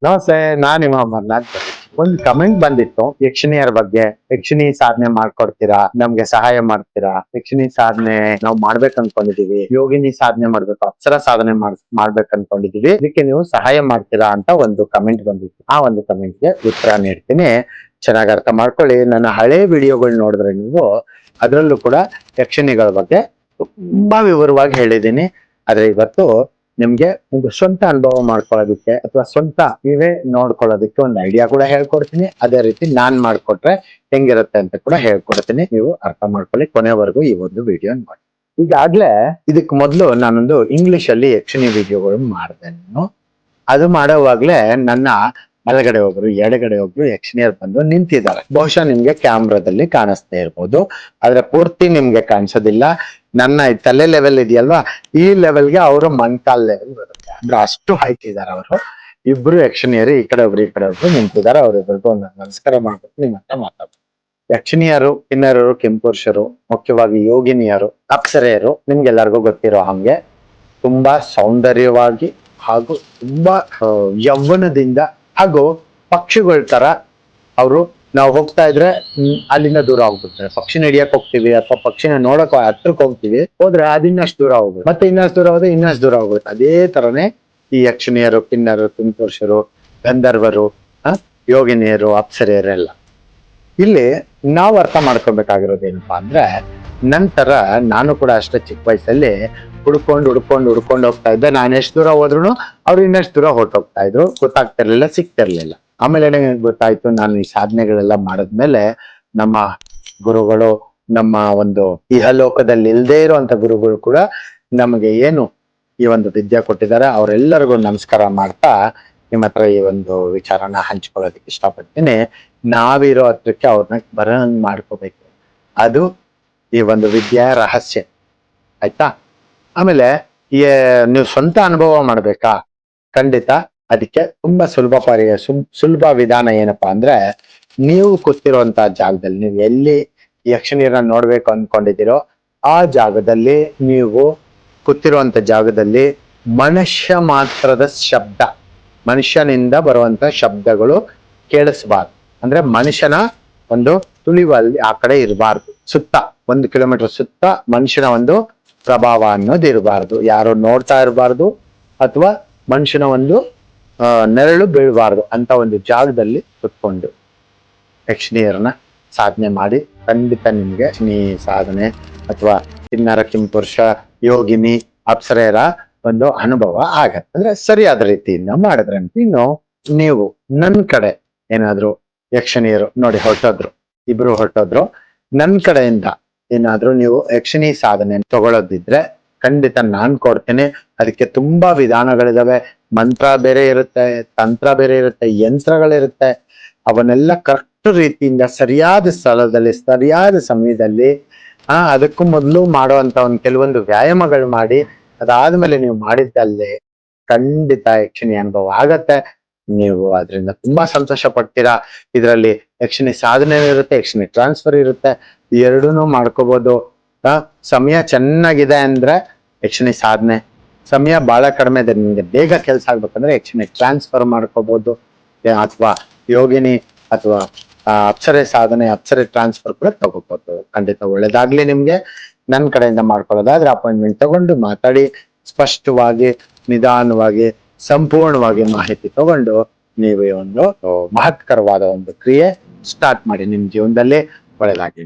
ನಮಸ್ತೆ, ನಾನ್ ನಿಮ್ಮ ಅಮರ್ನಾಥ್. ಒಂದು ಕಮೆಂಟ್ ಬಂದಿತ್ತು ಯಕ್ಷಿಣಿಯರ ಬಗ್ಗೆ. ಯಕ್ಷಿಣಿ ಸಾಧನೆ ಮಾಡ್ಕೊಡ್ತೀರಾ, ನಮ್ಗೆ ಸಹಾಯ ಮಾಡ್ತೀರಾ, ಯಕ್ಷಿಣಿ ಸಾಧನೆ ನಾವು ಮಾಡ್ಬೇಕು ಅನ್ಕೊಂಡಿದೀವಿ, ಯೋಗಿನಿ ಸಾಧನೆ ಮಾಡ್ಬೇಕು, ಅಪ್ಸರ ಸಾಧನೆ ಮಾಡ್ಬೇಕು ಅನ್ಕೊಂಡಿದೀವಿ, ಇದಕ್ಕೆ ನೀವು ಸಹಾಯ ಮಾಡ್ತೀರಾ ಅಂತ ಒಂದು ಕಮೆಂಟ್ ಬಂದಿತ್ತು. ಆ ಒಂದು ಕಮೆಂಟ್ಗೆ ಉತ್ತರ ನೀಡ್ತೀನಿ, ಚೆನ್ನಾಗಿ ಅರ್ಥ ಮಾಡ್ಕೊಳ್ಳಿ. ನನ್ನ ಹಳೆ ವಿಡಿಯೋಗಳು ನೋಡಿದ್ರೆ ನೀವು ಅದರಲ್ಲೂ ಕೂಡ ಯಕ್ಷಿಣಿಗಳ ಬಗ್ಗೆ ತುಂಬಾ ವಿವರವಾಗಿ ಹೇಳಿದ್ದೀನಿ. ಆದ್ರೆ ಇವತ್ತು ನಿಮ್ಗೆ ಒಂದು ಸ್ವಂತ ಅನುಭವ ಮಾಡ್ಕೊಳ್ಳೋದಕ್ಕೆ ಅಥವಾ ಸ್ವಂತ ನೀವೇ ನೋಡ್ಕೊಳ್ಳೋದಕ್ಕೆ ಒಂದು ಐಡಿಯಾ ಕೂಡ ಹೇಳ್ಕೊಡ್ತೀನಿ. ಅದೇ ರೀತಿ ನಾನ್ ಮಾಡ್ಕೊಟ್ರೆ ಹೆಂಗಿರುತ್ತೆ ಅಂತ ಕೂಡ ಹೇಳ್ಕೊಡ್ತೀನಿ. ನೀವು ಅರ್ಥ ಮಾಡ್ಕೊಳ್ಳಿ, ಕೊನೆವರೆಗೂ ಈ ಒಂದು ವಿಡಿಯೋ ನೋಡಿ. ಈಗಾಗ್ಲೇ ಇದಕ್ ಮೊದಲು ನಾನೊಂದು ಇಂಗ್ಲಿಷ್ ಅಲ್ಲಿ ಯಕ್ಷಿಣಿ ವಿಡಿಯೋಗಳು ಮಾಡಿದೆ. ನಾನು ಅದು ಮಾಡೋವಾಗ್ಲೇ ನನ್ನ ಬಲಗಡೆ ಒಬ್ರು ಎಡಗಡೆ ಒಬ್ರು ಯಕ್ಷಿಣಿಯರು ಬಂದು ನಿಂತಿದ್ದಾರೆ. ಬಹುಶಃ ನಿಮ್ಗೆ ಕ್ಯಾಮ್ರಾದಲ್ಲಿ ಕಾಣಿಸ್ತಾ ಇರ್ಬೋದು, ಆದ್ರೆ ಪೂರ್ತಿ ನಿಮ್ಗೆ ಕಾಣಿಸೋದಿಲ್ಲ. ನನ್ನ ತಲೆ ಲೆವೆಲ್ ಇದೆಯಲ್ವಾ, ಈ ಲೆವೆಲ್ಗೆ ಅವರು ಮಣ್ಕಾಲ್ ಲೆವೆಲ್ ಬರುತ್ತೆ. ಅಂದ್ರೆ ಅಷ್ಟು ಹೈಟ್ ಇದ್ದಾರೆ ಅವರು. ಇಬ್ರು ಯಕ್ಷಿಣಿಯರು ಈ ಕಡೆ ಒಬ್ರು ನಿಂತಿದ್ದಾರೆ. ಅವ್ರಿಬ್ರಿಗೂ ಒಂದು ನಮಸ್ಕಾರ ಮಾಡ್ಬಿಟ್ಟು ನಿಮ್ಮ ಹತ್ರ ಮಾತಾಡ್ತಾರೆ. ಯಕ್ಷಿಣಿಯರು, ಕಿನ್ನರರು, ಕೆಂಪುರುಷರು, ಮುಖ್ಯವಾಗಿ ಯೋಗಿನಿಯರು, ಅಪ್ಸರೆಯರು ನಿಮ್ಗೆಲ್ಲರಿಗೂ ಗೊತ್ತಿರೋ ಹಂಗೆ ತುಂಬಾ ಸೌಂದರ್ಯವಾಗಿ ಹಾಗೂ ತುಂಬಾ ಯೌವನದಿಂದ ಹಾಗೂ ಪಕ್ಷಿಗಳ ತರ ಅವರು, ನಾವು ಹೋಗ್ತಾ ಇದ್ರೆ ಅಲ್ಲಿಂದ ದೂರ ಹೋಗ್ಬಿಡ್ತಾರೆ. ಪಕ್ಷಿನ ಹಿಡಿಯಕ್ ಹೋಗ್ತೀವಿ ಅಥವಾ ಪಕ್ಷಿನ ನೋಡಕ್ ಹತ್ರಕ್ ಹೋಗ್ತೀವಿ, ಹೋದ್ರೆ ಅದು ಇನ್ನಷ್ಟು ದೂರ ಹೋಗುತ್ತೆ, ಮತ್ತೆ ಇನ್ನಷ್ಟು ದೂರ ಹೋದ್ರೆ ಇನ್ನಷ್ಟು ದೂರ ಹೋಗುತ್ತೆ. ಅದೇ ತರನೇ ಈ ಯಕ್ಷಿಣಿಯರು, ಕಿನ್ನರರು, ಕಿಂಪುರುಷರು, ಗಂಧರ್ವರು, ಯೋಗಿನಿಯರು, ಅಪ್ಸರೆಯರೆಲ್ಲ. ಇಲ್ಲಿ ನಾವು ಅರ್ಥ ಮಾಡ್ಕೊಬೇಕಾಗಿರೋದು ಏನಪ್ಪಾ ಅಂದ್ರೆ, ನಂತರ ನಾನು ಕೂಡ ಅಷ್ಟೇ ಚಿಕ್ಕ ವಯಸ್ಸಲ್ಲಿ ಹುಡ್ಕೊಂಡು ಹೋಗ್ತಾ ಇದ್ದೆ. ನಾನು ಎಷ್ಟು ದೂರ ಹೋದ್ರು ಅವ್ರು ಇನ್ನಷ್ಟು ದೂರ ಹೊರಟೋಗ್ತಾ ಇದ್ರು, ಗೊತ್ತಾಗ್ತಿರ್ಲಿಲ್ಲ, ಸಿಕ್ತಿರ್ಲಿಲ್ಲ. ಆಮೇಲೆ ನನಗೆ ಗೊತ್ತಾಯ್ತು, ನಾನು ಈ ಸಾಧನೆಗಳೆಲ್ಲ ಮಾಡಿದ್ಮೇಲೆ ನಮ್ಮ ಗುರುಗಳು, ನಮ್ಮ ಒಂದು ಇಹಲೋಕದಲ್ಲಿ ಇಲ್ದೇ ಇರುವಂತ ಗುರುಗಳು ಕೂಡ ನಮಗೆ ಏನು ಈ ಒಂದು ವಿದ್ಯೆ ಕೊಟ್ಟಿದ್ದಾರೆ, ಅವರೆಲ್ಲರಿಗೂ ನಮಸ್ಕಾರ ಮಾಡ್ತಾ ನಿಮ್ಮ ಹತ್ರ ಈ ಒಂದು ವಿಚಾರನ ಹಂಚ್ಕೊಳ್ಳೋದಕ್ಕೆ ಇಷ್ಟಪಡ್ತೀನಿ. ನಾವಿರೋ ಹತ್ರಕ್ಕೆ ಅವ್ರನ್ನ ಬರಂಗ್ ಮಾಡ್ಕೋಬೇಕು, ಅದು ಈ ಒಂದು ವಿದ್ಯಾ ರಹಸ್ಯ. ಆಯ್ತಾ? ಆಮೇಲೆ ನೀವು ಸ್ವಂತ ಅನುಭವ ಮಾಡ್ಬೇಕಾ? ಖಂಡಿತ. ಅದಕ್ಕೆ ತುಂಬಾ ಸುಲಭ ವಿಧಾನ ಏನಪ್ಪಾ ಅಂದ್ರೆ, ನೀವು ಕೂತಿರುವಂತಹ ಜಾಗದಲ್ಲಿ, ನೀವು ಎಲ್ಲಿ ಯಕ್ಷಿಣಿಯರನ್ನ ನೋಡ್ಬೇಕು ಅನ್ಕೊಂಡಿದ್ದೀರೋ ಆ ಜಾಗದಲ್ಲಿ, ನೀವು ಕೂತಿರುವಂತ ಜಾಗದಲ್ಲಿ ಮನುಷ್ಯ ಮಾತ್ರದ ಶಬ್ದ, ಮನುಷ್ಯನಿಂದ ಬರುವಂತ ಶಬ್ದಗಳು ಕೇಳಿಸಬಾರ್ದು. ಅಂದ್ರೆ ಮನುಷ್ಯನ ಒಂದು ತುಳಿವಲ್ಲಿ ಆ ಕಡೆ ಇರಬಾರ್ದು. ಸುತ್ತ 1 ಕಿಲೋಮೀಟರ್ ಸುತ್ತ ಮನುಷ್ಯನ ಒಂದು ಪ್ರಭಾವ ಅನ್ನೋದು ಇರಬಾರ್ದು. ಯಾರು ನೋಡ್ತಾ ಇರಬಾರ್ದು ಅಥವಾ ಮನುಷ್ಯನ ಒಂದು ನೆರಳು ಬೀಳಬಾರ್ದು ಅಂತ ಒಂದು ಜಾಗದಲ್ಲಿ ಕುತ್ಕೊಂಡು ಯಕ್ಷಿಣಿಯರನ್ನ ಸಾಧನೆ ಮಾಡಿ ಖಂಡಿತ ನಿಮ್ಗೆ ಯಕ್ಷಿಣಿ ಸಾಧನೆ ಅಥವಾ ಕಿನ್ನರ, ಕಿಂಪುರುಷ, ಯೋಗಿನಿ, ಅಪ್ಸರೆಯರ ಒಂದು ಅನುಭವ ಆಗತ್ತೆ. ಅಂದ್ರೆ ಸರಿಯಾದ ರೀತಿಯಿಂದ ಮಾಡಿದ್ರೆ. ಇನ್ನು ನೀವು ನನ್ ಕಡೆ ಏನಾದ್ರು ಯಕ್ಷಿಣಿಯರು ನೋಡಿ ಇಬ್ರು ಹೊರಟೋದ್ರು, ನನ್ ಕಡೆಯಿಂದ ಏನಾದ್ರೂ ನೀವು ಯಕ್ಷಿಣಿ ಸಾಧನೆ ತಗೊಳ್ಳೋದಿದ್ರೆ ಖಂಡಿತ ನಾನ್ ಕೊಡ್ತೇನೆ. ಅದಕ್ಕೆ ತುಂಬಾ ವಿಧಾನಗಳಿದಾವೆ. ಮಂತ್ರ ಬೇರೆ ಇರುತ್ತೆ, ತಂತ್ರ ಬೇರೆ ಇರುತ್ತೆ, ಯಂತ್ರಗಳಿರುತ್ತೆ. ಅವನ್ನೆಲ್ಲ ಕರೆಕ್ಟ್ ರೀತಿಯಿಂದ ಸರಿಯಾದ ಸ್ಥಳದಲ್ಲಿ ಸರಿಯಾದ ಸಮಯದಲ್ಲಿ ಅದಕ್ಕೂ ಮೊದಲು ಮಾಡುವಂತ ಒಂದು ಕೆಲವೊಂದು ವ್ಯಾಯಾಮಗಳು ಮಾಡಿ, ಅದಾದ್ಮೇಲೆ ನೀವು ಮಾಡಿದ್ದಲ್ಲೇ ಖಂಡಿತ ಯಕ್ಷಿಣಿ ಅನುಭವ ಆಗತ್ತೆ. ನೀವು ಅದರಿಂದ ತುಂಬಾ ಸಂತೋಷ ಪಡ್ತೀರಾ. ಇದರಲ್ಲಿ ಯಕ್ಷಿಣಿ ಸಾಧನೆ ಇರುತ್ತೆ, ಯಕ್ಷಿಣಿ ಟ್ರಾನ್ಸ್ಫರ್ ಇರುತ್ತೆ, ಎರಡೂನು ಮಾಡ್ಕೋಬಹುದು. ಸಮಯ ಚೆನ್ನಾಗಿದೆ ಅಂದ್ರೆ ಯಕ್ಷಿಣಿ ಸಾಧನೆ, ಸಮಯ ಬಹಳ ಕಡಿಮೆ ಇದೆ, ನಿಮ್ಗೆ ಬೇಗ ಕೆಲಸ ಆಗ್ಬೇಕಂದ್ರೆ ಯಕ್ಷಿಣಿ ಟ್ರಾನ್ಸ್ಫರ್ ಮಾಡ್ಕೋಬಹುದು. ಅಥವಾ ಯೋಗಿನಿ ಅಥವಾ ಅಪ್ಸರೆ ಸಾಧನೆ, ಅಪ್ಸರೆ ಟ್ರಾನ್ಸ್ಫರ್ ಕೂಡ ತಗೋಬಹುದು. ಖಂಡಿತ ಒಳ್ಳೇದಾಗ್ಲಿ ನಿಮ್ಗೆ. ನನ್ನ ಕಡೆಯಿಂದ ಮಾಡ್ಕೊಳ್ಳೋದಾದ್ರೆ ಅಪಾಯಿಂಟ್ಮೆಂಟ್ ತಗೊಂಡು ಮಾತಾಡಿ, ಸ್ಪಷ್ಟವಾಗಿ, ನಿಧಾನವಾಗಿ, ಸಂಪೂರ್ಣವಾಗಿ ಮಾಹಿತಿ ತಗೊಂಡು ನೀವು ಒಂದು ಮಹತ್ಕರವಾದ ಒಂದು ಕ್ರಿಯೆ ಸ್ಟಾರ್ಟ್ ಮಾಡಿ. ನಿಮ್ ಜೀವನದಲ್ಲಿ ಒಳ್ಳೆದಾಗ್ಲಿ.